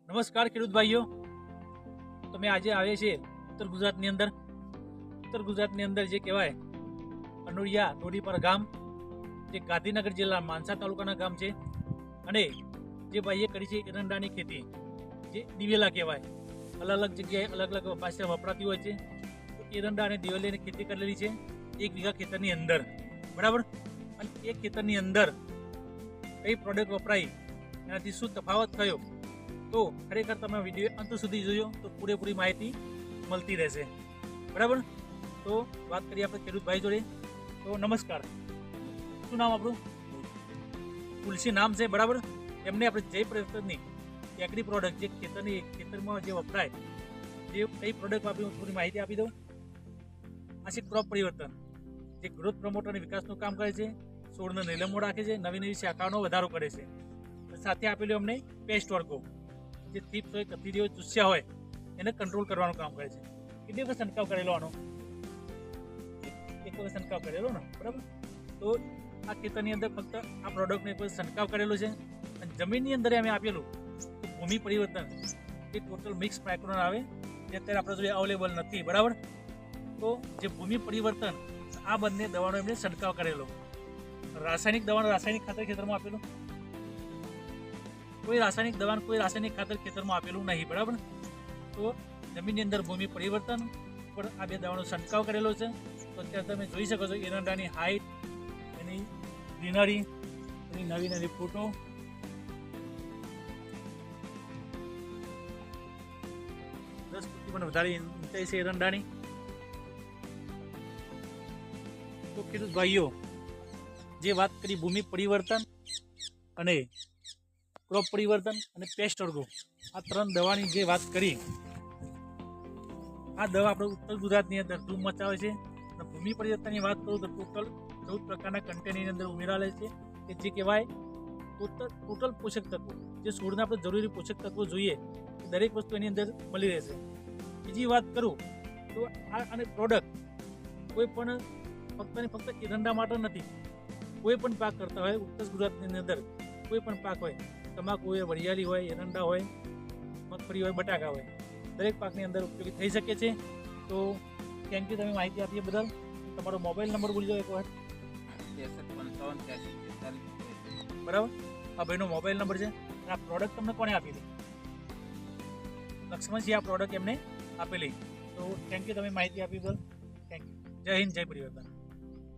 નમસ્કાર ખેડૂત ભાઈઓ, તમે આજે આવ્યા છે ઉત્તર ગુજરાતની અંદર. ઉત્તર ગુજરાતની અંદર જે કહેવાય અનોડિયા ડોડીપર ગામ, જે ગાંધીનગર જિલ્લા માનસા તાલુકાના ગામ છે. અને જે ભાઈએ કરી છે એરંડાની ખેતી, જે દિવેલા કહેવાય. અલગ અલગ જગ્યાએ અલગ અલગ ભાષા વપરાતી હોય છે. તો એરંડા અને દિવેલાની ખેતી કરેલી છે 1 વીઘા ખેતરની અંદર, બરાબર. અને એ ખેતરની અંદર કઈ પ્રોડક્ટ વપરાઈ, એનાથી શું તફાવત થયો, તો ખરેખર તમે વિડીયો અંત સુધી જોયો તો પૂરેપૂરી માહિતી મળતી રહેશે, બરાબર. તો વાત કરીએ આપણે ખેડૂત ભાઈ જોડે. તો નમસ્કાર, શું નામ આપણું? તુલસી નામ છે, બરાબર. એમને આપણે જય પ્રયત્નની એગ્રી પ્રોડક્ટ, જે ખેતરમાં જે વપરાય, જે કઈ પ્રોડક્ટ વાપરી થોડી માહિતી આપી દઉં. આ છે ક્રોપ પરિવર્તન, જે ગ્રોથ પ્રમોટર અને વિકાસનું કામ કરે છે, છોડને નિલંબો રાખે છે, નવી નવી શાખાઓનો વધારો કરે છે. સાથે આપેલું અમને પેસ્ટ વર્ગો, જે થીપ્સ હોય, કથીરી હોય, ચૂસ્યા હોય, એને કંટ્રોલ કરવાનું કામ કરે છે. કેટલી વખત છંટકાવ કરેલો આનો? એક વખત છંટકાવ કરેલો ને, બરાબર. તો આ ખેતરની અંદર ફક્ત આ પ્રોડક્ટનો એક વખત છંટકાવ કરેલો છે. અને જમીનની અંદર અમે આપેલું તો ભૂમિ પરિવર્તન, જે ટોટલ મિક્સ માઇક્રોન આવે, જે અત્યારે આપણા જોડે અવેલેબલ નથી, બરાબર. તો જે ભૂમિ પરિવર્તન, આ બંને દવાનો એમને છંટકાવ કરેલો. રાસાયણિક દવાનું રાસાયણિક ખાતર ખેતરમાં આપેલું, કોઈ રાસાયણિક દવાનું કોઈ રાસાયણિક ખાતર ખેતરમાં આપેલું નહીં, બરાબર. તો જમીનની અંદર ભૂમિ પરિવર્તન પર આ 2 દવાનો છંટકાવ કરેલો છે. તો અત્યારે તમે જોઈ શકો છો એરંડાની હાઈટ, એની ગ્રીનરી, એની નવી નવી ફોટો. પણ વધારે ઊંચાઈ છે એરંડાની. તો ખેડૂત ભાઈઓ, જે વાત કરી ભૂમિ પરિવર્તન અને ક્રોપ પરિવર્તન અને પેસ્ટ વર્ગો, આ 3 દવાની જે વાત કરી, આ દવા આપણે ઉત્તર ગુજરાતની અંદર ધૂમ મચાવે છે. અને ભૂમિ પરિવર્તનની વાત કરું તો ટોટલ 14 પ્રકારના કન્ટેનરની અંદર ઉમેરાયેલ છે, કે જે કહેવાય ટોટલ પોષક તત્વો, જે છોડને આપણે જરૂરી પોષક તત્વો જોઈએ, દરેક વસ્તુ એની અંદર મળી રહેશે. બીજી વાત કરું તો આ અને પ્રોડક્ટ કોઈ પણ ફક્ત એરંડા માટે નથી. કોઈ પણ પાક કરતા હોય ઉત્તર ગુજરાતની અંદર, કોઈ પણ પાક હોય, તમાકુ હોય, વરિયાળી હોય, એરંડા હોય, મગફળી હોય, બટાકા હોય, દરેક પાકની અંદર ઉપયોગી થઈ શકે છે. તો થેન્ક યુ, તમે માહિતી આપી બદલ. તમારો મોબાઈલ નંબર બોલી દો એક વાર. 63558343, બરાબર. આ ભાઈનો મોબાઈલ નંબર છે. અને આ પ્રોડક્ટ તમને કોણે આપેલી? લક્ષ્મણજી આ પ્રોડક્ટ એમને આપેલી. તો થેન્ક યુ, તમે માહિતી આપી બદલ. Thank you. જય હિન્દ, જય પરિવર્તન.